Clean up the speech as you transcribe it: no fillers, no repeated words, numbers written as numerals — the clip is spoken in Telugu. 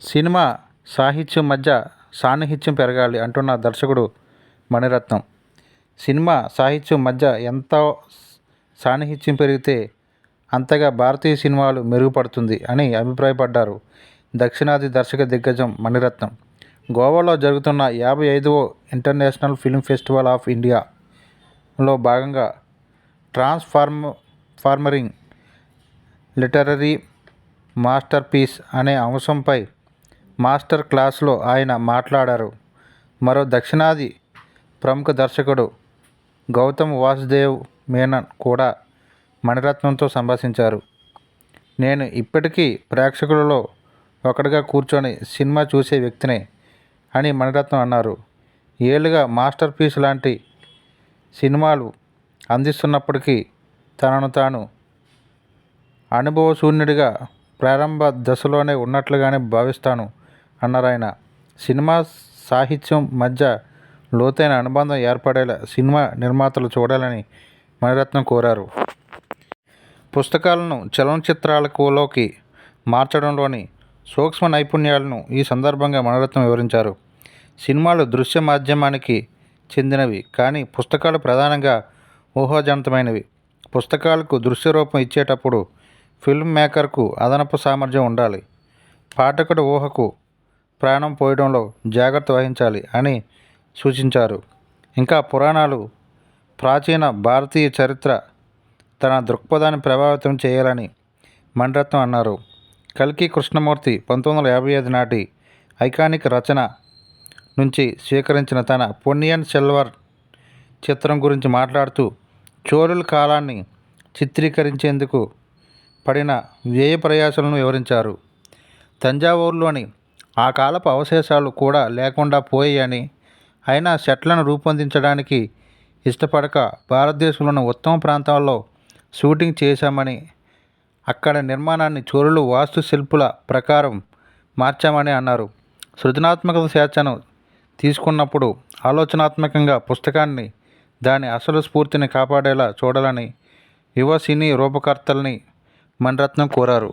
సినిమా సాహిత్యం మధ్య సాన్నిహిత్యం పెరగాలి అంటున్న దర్శకుడు మణిరత్నం. సినిమా సాహిత్యం మధ్య ఎంత సాన్నిహిత్యం పెరిగితే అంతగా భారతీయ సినిమాలు మెరుగుపడుతుంది అని అభిప్రాయపడ్డారు దక్షిణాది దర్శక దిగ్గజం మణిరత్నం. గోవాలో జరుగుతున్న 55వ ఇంటర్నేషనల్ ఫిల్మ్ ఫెస్టివల్ ఆఫ్ ఇండియాలో భాగంగా ట్రాన్స్ఫార్మరింగ్ లిటరరీ మాస్టర్ పీస్ అనే అంశంపై మాస్టర్ క్లాస్లో ఆయన మాట్లాడారు. మరో దక్షిణాది ప్రముఖ దర్శకుడు గౌతమ్ వాసుదేవ్ మేనన్ కూడా మణిరత్నంతో సంభాషించారు. నేను ఇప్పటికీ ప్రేక్షకులలో ఒకటిగా కూర్చొని సినిమా చూసే వ్యక్తినే అని మణిరత్నం అన్నారు. ఏళ్లుగా మాస్టర్ పీస్ లాంటి సినిమాలు అందిస్తున్నప్పటికీ తనను తాను అనుభవశూన్యుడిగా ప్రారంభ దశలోనే ఉన్నట్లుగానే భావిస్తాను అన్నారాయన. సినిమా సాహిత్యం మధ్య లోతైన అనుబంధం ఏర్పడేలా సినిమా నిర్మాతలు చూడాలని మణిరత్నం కోరారు. పుస్తకాలను చలనచిత్రాలలోకి మార్చడంలోని సూక్ష్మ నైపుణ్యాలను ఈ సందర్భంగా మణిరత్నం వివరించారు. సినిమాలు దృశ్య మాధ్యమానికి చెందినవి, కానీ పుస్తకాలు ప్రధానంగా ఊహాజనితమైనవి. పుస్తకాలకు దృశ్య రూపం ఇచ్చేటప్పుడు ఫిల్మ్ మేకర్కు అదనపు సామర్థ్యం ఉండాలి. పాఠకుడి ఊహకు ప్రాణం పోయడంలో జాగ్రత్త వహించాలి అని సూచించారు. ఇంకా పురాణాలు, ప్రాచీన భారతీయ చరిత్ర తన దృక్పథాన్ని ప్రభావితం చేయాలని మణిరత్నం అన్నారు. కల్కి కృష్ణమూర్తి 1955 నాటి ఐకానిక్ రచన నుంచి స్వీకరించిన తన పొన్నియిన్ సెల్వర్ చిత్రం గురించి మాట్లాడుతూ చోళుల కాలాన్ని చిత్రీకరించేందుకు పడిన వ్యయ ప్రయాసాలను వివరించారు. తంజావూరులోని ఆ కాలపు అవశేషాలు కూడా లేకుండా పోయాయని, అయినా సెట్లను రూపొందించడానికి ఇష్టపడక భారతదేశంలోని ఉత్తమ ప్రాంతాల్లో షూటింగ్ చేశామని, అక్కడ నిర్మాణాన్ని చోళుల వాస్తుశిల్పుల ప్రకారం మార్చామని అన్నారు. సృజనాత్మక స్వేచ్ఛను తీసుకున్నప్పుడు ఆలోచనాత్మకంగా పుస్తకాన్ని దాని అసలు స్ఫూర్తిని కాపాడేలా చూడాలని యువ సినీ రూపకర్తల్ని మణిరత్నం కోరారు.